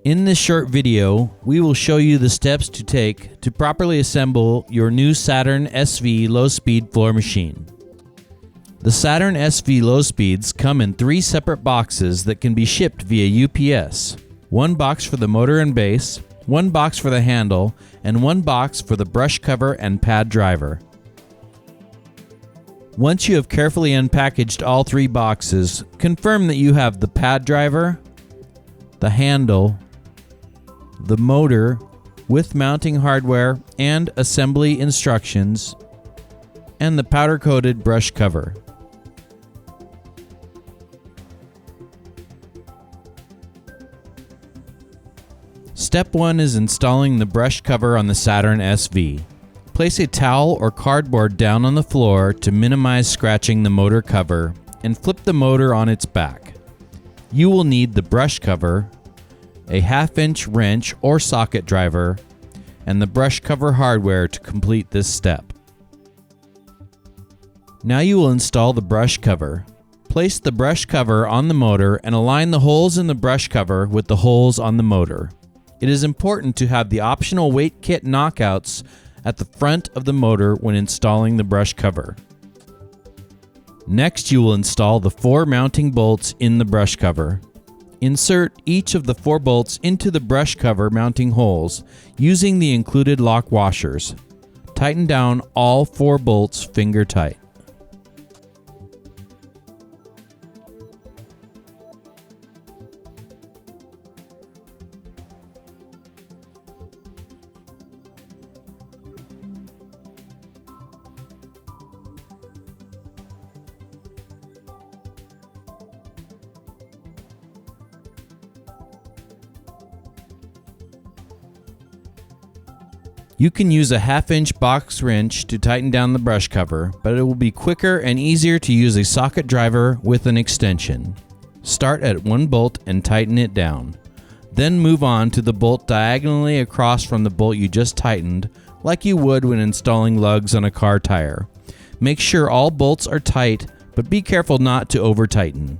In this short video, we will show you the steps to take to properly assemble your new Saturn SV low-speed floor machine. The Saturn SV low speeds come in 3 separate boxes that can be shipped via UPS. 1 box for the motor and base, 1 box for the handle, and 1 box for the brush cover and pad driver. Once you have carefully unpackaged all 3 boxes, confirm that you have the pad driver, the handle, the motor with mounting hardware and assembly instructions, and the powder-coated brush cover. Step 1 is installing the brush cover on the Saturn SV. Place a towel or cardboard down on the floor to minimize scratching the motor cover and flip the motor on its back. You will need the brush cover, a 1/2-inch wrench or socket driver, and the brush cover hardware to complete this step. Now you will install the brush cover. Place the brush cover on the motor and align the holes in the brush cover with the holes on the motor. It is important to have the optional weight kit knockouts at the front of the motor when installing the brush cover. Next, you will install the 4 mounting bolts in the brush cover. Insert each of the 4 bolts into the brush cover mounting holes using the included lock washers. Tighten down all 4 bolts finger tight. You can use a 1/2-inch box wrench to tighten down the brush cover, but it will be quicker and easier to use a socket driver with an extension. Start at 1 bolt and tighten it down. Then move on to the bolt diagonally across from the bolt you just tightened, like you would when installing lugs on a car tire. Make sure all bolts are tight, but be careful not to over-tighten.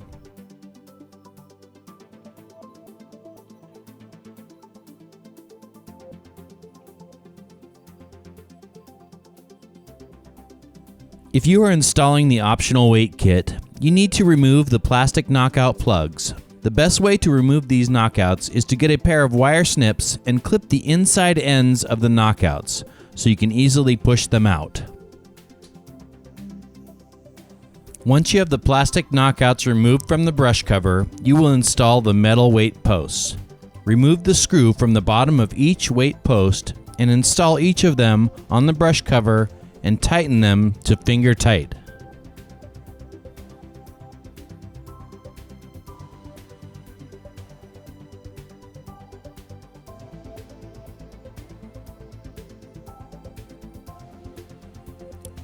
If you are installing the optional weight kit, you need to remove the plastic knockout plugs. The best way to remove these knockouts is to get a pair of wire snips and clip the inside ends of the knockouts so you can easily push them out. Once you have the plastic knockouts removed from the brush cover, you will install the metal weight posts. Remove the screw from the bottom of each weight post and install each of them on the brush cover and tighten them to finger tight.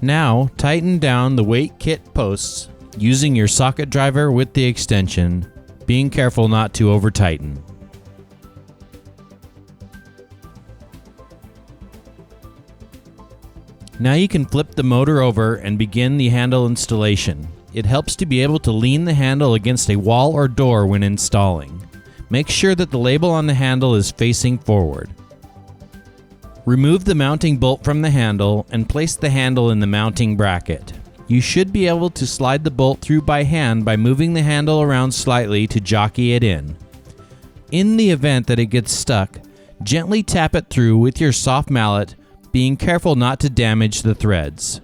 Now, tighten down the weight kit posts using your socket driver with the extension, being careful not to over-tighten. Now you can flip the motor over and begin the handle installation. It helps to be able to lean the handle against a wall or door when installing. Make sure that the label on the handle is facing forward. Remove the mounting bolt from the handle and place the handle in the mounting bracket. You should be able to slide the bolt through by hand by moving the handle around slightly to jockey it in. In the event that it gets stuck, gently tap it through with your soft mallet, being careful not to damage the threads.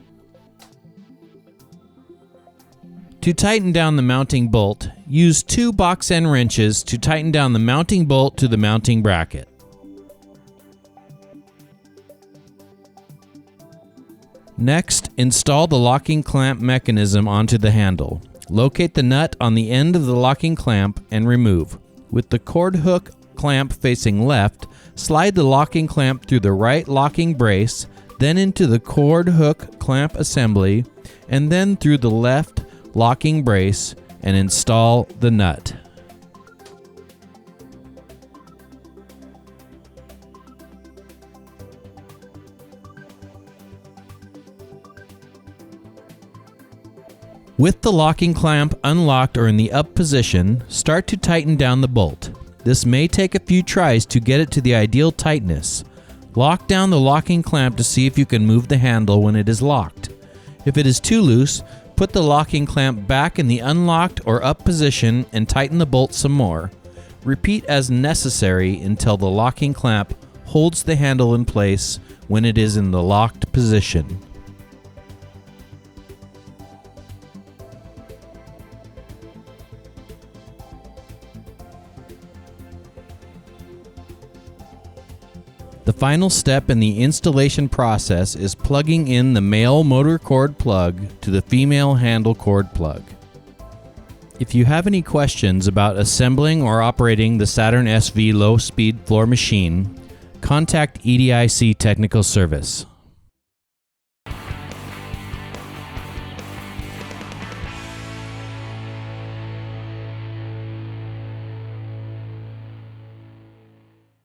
To tighten down the mounting bolt, use 2 box end wrenches to tighten down the mounting bolt to the mounting bracket. Next, install the locking clamp mechanism onto the handle. Locate the nut on the end of the locking clamp and remove. With the cord hook clamp facing left, slide the locking clamp through the right locking brace, then into the cord hook clamp assembly, and then through the left locking brace and install the nut. With the locking clamp unlocked or in the up position, start to tighten down the bolt. This may take a few tries to get it to the ideal tightness. Lock down the locking clamp to see if you can move the handle when it is locked. If it is too loose, put the locking clamp back in the unlocked or up position and tighten the bolt some more. Repeat as necessary until the locking clamp holds the handle in place when it is in the locked position. The final step in the installation process is plugging in the male motor cord plug to the female handle cord plug. If you have any questions about assembling or operating the Saturn SV low-speed floor machine, contact EDIC Technical Service.